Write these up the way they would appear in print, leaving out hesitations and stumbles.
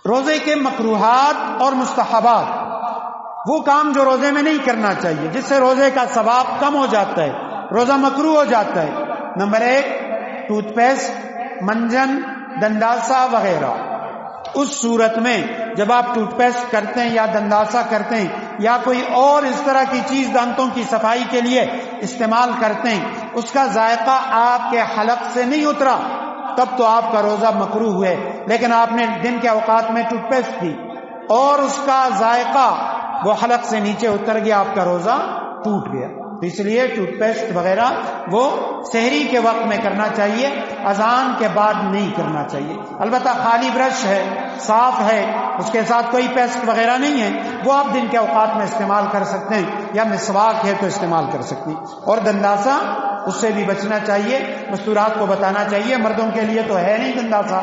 روزے کے مکروہات اور مستحبات، وہ کام جو روزے میں نہیں کرنا چاہیے جس سے روزے کا ثواب کم ہو جاتا ہے، روزہ مکروہ ہو جاتا ہے۔ نمبر 1، ٹوتھ پیسٹ، منجن، دنداسا وغیرہ۔ اس صورت میں جب آپ ٹوتھ پیسٹ کرتے ہیں یا دنداسا کرتے ہیں یا کوئی اور اس طرح کی چیز دانتوں کی صفائی کے لیے استعمال کرتے ہیں، اس کا ذائقہ آپ کے حلق سے نہیں اترا، تب تو آپ کا روزہ مکروہ ہے۔ لیکن آپ نے دن کے اوقات میں ٹوتھ پیسٹ کی اور اس کا ذائقہ وہ حلق سے نیچے اتر گیا، آپ کا روزہ ٹوٹ گیا۔ اس لیے ٹوتھ پیسٹ وغیرہ وہ سحری کے وقت میں کرنا چاہیے، اذان کے بعد نہیں کرنا چاہیے۔ البتہ خالی برش ہے، صاف ہے، اس کے ساتھ کوئی پیسٹ وغیرہ نہیں ہے، وہ آپ دن کے اوقات میں استعمال کر سکتے ہیں، یا مسواک ہے تو استعمال کر سکتے ہیں۔ اور دنداسا، اس سے بھی بچنا چاہیے، مستورات کو بتانا چاہیے، مردوں کے لیے تو ہے نہیں دنداسا،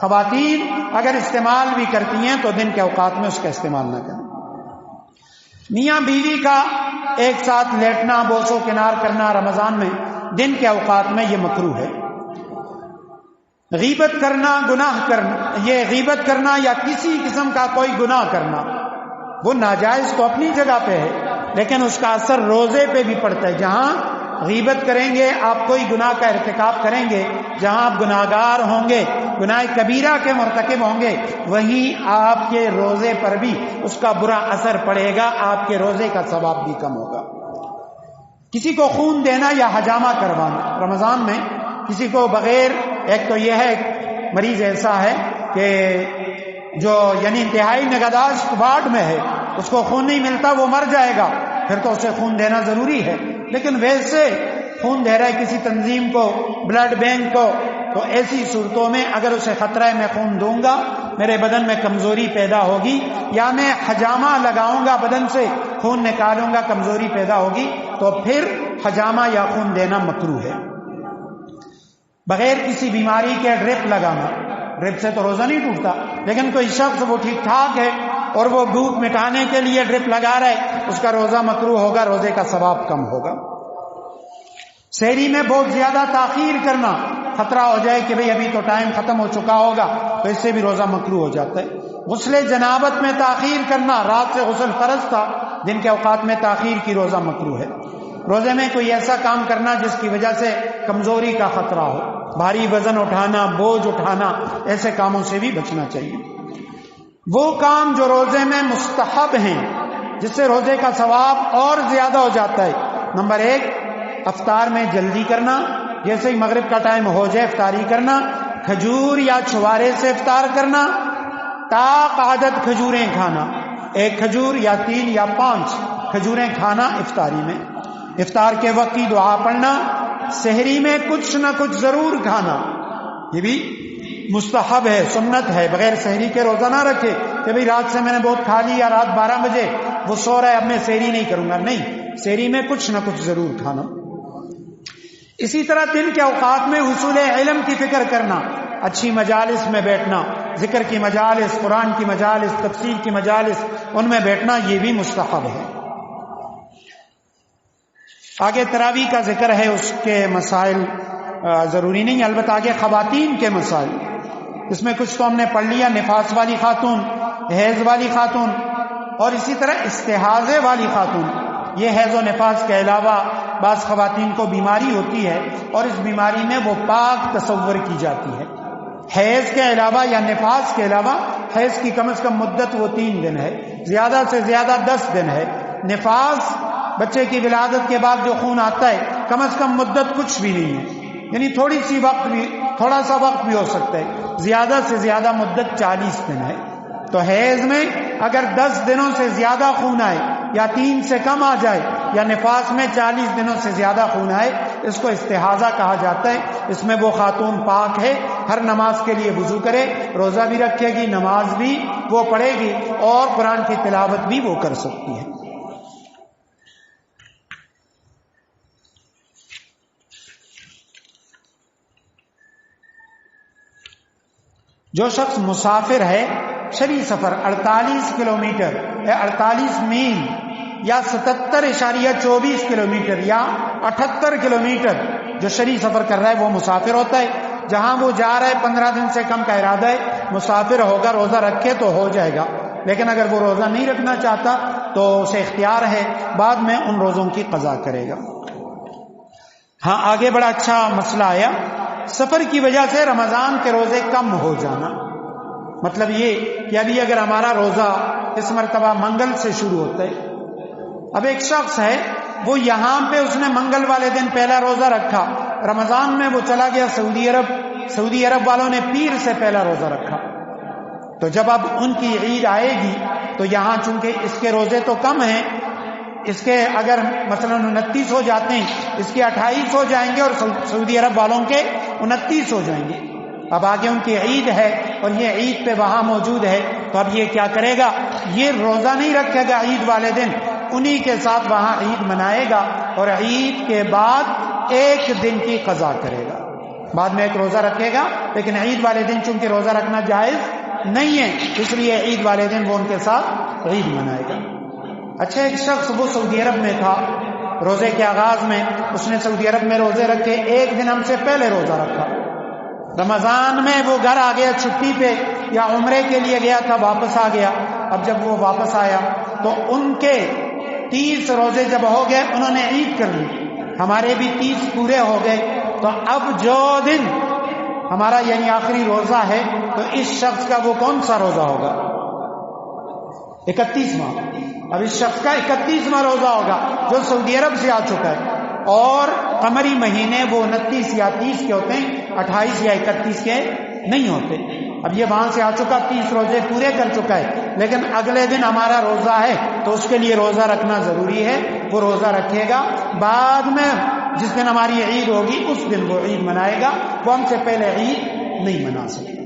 خواتین اگر استعمال بھی کرتی ہیں تو دن کے اوقات میں اس کا استعمال نہ کریں۔ میاں بیوی کا ایک ساتھ لیٹنا، بوس و کنار کرنا رمضان میں دن کے اوقات میں یہ مکروہ ہے۔ غیبت کرنا، گناہ کرنا، یہ غیبت کرنا یا کسی قسم کا کوئی گناہ کرنا وہ ناجائز تو اپنی جگہ پہ ہے، لیکن اس کا اثر روزے پہ بھی پڑتا ہے۔ جہاں غیبت کریں گے، آپ کوئی گناہ کا ارتکاب کریں گے، جہاں آپ گناہگار ہوں گے، گناہ کبیرہ کے مرتکب ہوں گے، وہیں آپ کے روزے پر بھی اس کا برا اثر پڑے گا، آپ کے روزے کا ثواب بھی کم ہوگا۔ کسی کو خون دینا یا حجامہ کروانا رمضان میں، کسی کو بغیر، ایک تو یہ ہے مریض ایسا ہے کہ جو یعنی انتہائی نگہداشت وارڈ میں ہے، اس کو خون نہیں ملتا، وہ مر جائے گا، پھر تو اسے خون دینا ضروری ہے۔ لیکن ویسے خون دے رہا ہے کسی تنظیم کو، بلڈ بینک کو، تو ایسی صورتوں میں اگر اسے خطرہ ہے میں خون دوں گا، میرے بدن میں کمزوری پیدا ہوگی، یا میں حجامہ لگاؤں گا، بدن سے خون نکالوں گا، کمزوری پیدا ہوگی، تو پھر حجامہ یا خون دینا مکروہ ہے۔ بغیر کسی بیماری کے ڈرپ لگانا، ڈرپ سے تو روزہ نہیں ٹوٹتا، لیکن کوئی شخص وہ ٹھیک ٹھاک ہے اور وہ بھوک مٹانے کے لیے ڈرپ لگا رہا ہے، اس کا روزہ مکروہ ہوگا، روزے کا ثواب کم ہوگا۔ سحری میں بہت زیادہ تاخیر کرنا، خطرہ ہو جائے کہ بھئی ابھی تو ٹائم ختم ہو چکا ہوگا، تو اس سے بھی روزہ مکروہ ہو جاتا ہے۔ غسل جنابت میں تاخیر کرنا، رات سے غسل فرض تھا، دن کے اوقات میں تاخیر کی روزہ مکروہ ہے۔ روزے میں کوئی ایسا کام کرنا جس کی وجہ سے کمزوری کا خطرہ ہو، بھاری وزن اٹھانا، بوجھ اٹھانا، ایسے کاموں سے بھی بچنا چاہیے۔ وہ کام جو روزے میں مستحب ہیں، جس سے روزے کا ثواب اور زیادہ ہو جاتا ہے۔ نمبر 1، افطار میں جلدی کرنا، جیسے ہی مغرب کا ٹائم ہو جائے افطاری کرنا، کھجور یا چھوارے سے افطار کرنا، طاق عدد کھجوریں کھانا، 1 کھجور یا 3 یا 5 کھجوریں کھانا افطاری میں، افطار کے وقت کی دعا پڑھنا، سحری میں کچھ نہ کچھ ضرور کھانا، یہ بھی مستحب ہے، سنت ہے۔ بغیر سحری کے روزہ نہ رکھے کہ بھئی رات سے میں نے بہت کھا لی، یا رات 12 بجے وہ سو رہا ہے اب میں سحری نہیں کروں گا، نہیں، سحری میں کچھ نہ کچھ ضرور کھانا۔ اسی طرح دن کے اوقات میں حصول علم کی فکر کرنا، اچھی مجالس میں بیٹھنا، ذکر کی مجالس، قرآن کی مجالس، تفسیر کی مجالس، ان میں بیٹھنا، یہ بھی مستحب ہے۔ آگے تراویح کا ذکر ہے، اس کے مسائل ضروری نہیں، البتہ آگے خواتین کے مسائل، اس میں کچھ تو ہم نے پڑھ لیا، نفاس والی خاتون، حیض والی خاتون، اور اسی طرح استحاضے والی خاتون۔ یہ حیض و نفاس کے علاوہ بعض خواتین کو بیماری ہوتی ہے اور اس بیماری میں وہ پاک تصور کی جاتی ہے۔ حیض کے علاوہ یا نفاس کے علاوہ، حیض کی کم از کم مدت وہ 3 دن ہے، زیادہ سے زیادہ 10 دن ہے۔ نفاس بچے کی ولادت کے بعد جو خون آتا ہے، کم از کم مدت کچھ بھی نہیں ہے، یعنی تھوڑا سا وقت بھی ہو سکتا ہے، زیادہ سے زیادہ مدت 40 دن ہے۔ تو حیض میں اگر 10 دنوں سے زیادہ خون آئے یا 3 سے کم آ جائے، یا نفاس میں 40 دنوں سے زیادہ خون آئے، اس کو استحاضہ کہا جاتا ہے۔ اس میں وہ خاتون پاک ہے، ہر نماز کے لیے وضو کرے، روزہ بھی رکھے گی، نماز بھی وہ پڑھے گی، اور قرآن کی تلاوت بھی وہ کر سکتی ہے۔ جو شخص مسافر ہے، شرعی سفر 48 کلومیٹر یا 48 میل یا 77.24 کلومیٹر یا 78 کلومیٹر جو شرعی سفر کر رہا ہے وہ مسافر ہوتا ہے۔ جہاں وہ جا رہا ہے 15 دن سے کم کا ارادہ ہے، مسافر ہوگا روزہ رکھے تو ہو جائے گا، لیکن اگر وہ روزہ نہیں رکھنا چاہتا تو اسے اختیار ہے، بعد میں ان روزوں کی قضا کرے گا۔ ہاں آگے بڑا اچھا مسئلہ آیا، سفر کی وجہ سے رمضان کے روزے کم ہو جانا۔ مطلب یہ کہ ابھی اگر ہمارا روزہ اس مرتبہ منگل سے شروع ہوتا ہے، اب ایک شخص ہے وہ یہاں پہ اس نے منگل والے دن پہلا روزہ رکھا، رمضان میں وہ چلا گیا سعودی عرب والوں نے پیر سے پہلا روزہ رکھا، تو جب اب ان کی عید آئے گی تو یہاں چونکہ اس کے روزے تو کم ہیں، اس کے اگر مثلا 29 ہو جاتے ہیں، اس کے 28 ہو جائیں گے اور سعودی عرب والوں کے 29 ہو جائیں گے۔ اب آگے ان کی عید ہے اور یہ عید پہ وہاں موجود ہے، تو اب یہ کیا کرے گا، یہ روزہ نہیں رکھے گا عید والے دن، انہی کے ساتھ وہاں عید منائے گا اور عید کے بعد ایک دن کی قضا کرے گا، بعد میں ایک روزہ رکھے گا، لیکن عید والے دن چونکہ روزہ رکھنا جائز نہیں ہے اس لیے عید والے دن وہ ان کے ساتھ عید منائے گا۔ اچھا ایک شخص وہ سعودی عرب میں تھا، روزے کے آغاز میں اس نے سعودی عرب میں روزے رکھے، ایک دن ہم سے پہلے روزہ رکھا، رمضان میں وہ گھر آ گیا چھٹی پہ یا عمرے کے لیے گیا تھا، واپس آ گیا۔ اب جب وہ واپس آیا تو ان کے 30 روزے جب ہو گئے انہوں نے عید کر لی، ہمارے بھی 30 پورے ہو گئے، تو اب جو دن ہمارا یعنی آخری روزہ ہے تو اس شخص کا وہ کون سا روزہ ہوگا، 31واں۔ اب اس شخص کا 31واں روزہ ہوگا جو سعودی عرب سے آ چکا ہے، اور قمری مہینے وہ 29 یا 30 کے ہوتے ہیں، 28 یا 31 کے نہیں ہوتے۔ اب یہ وہاں سے آ چکا، 30 روزے پورے کر چکا ہے، لیکن اگلے دن ہمارا روزہ ہے تو اس کے لیے روزہ رکھنا ضروری ہے، وہ روزہ رکھے گا، بعد میں جس دن ہماری عید ہوگی اس دن وہ عید منائے گا، وہ ہم سے پہلے عید نہیں منا سکے۔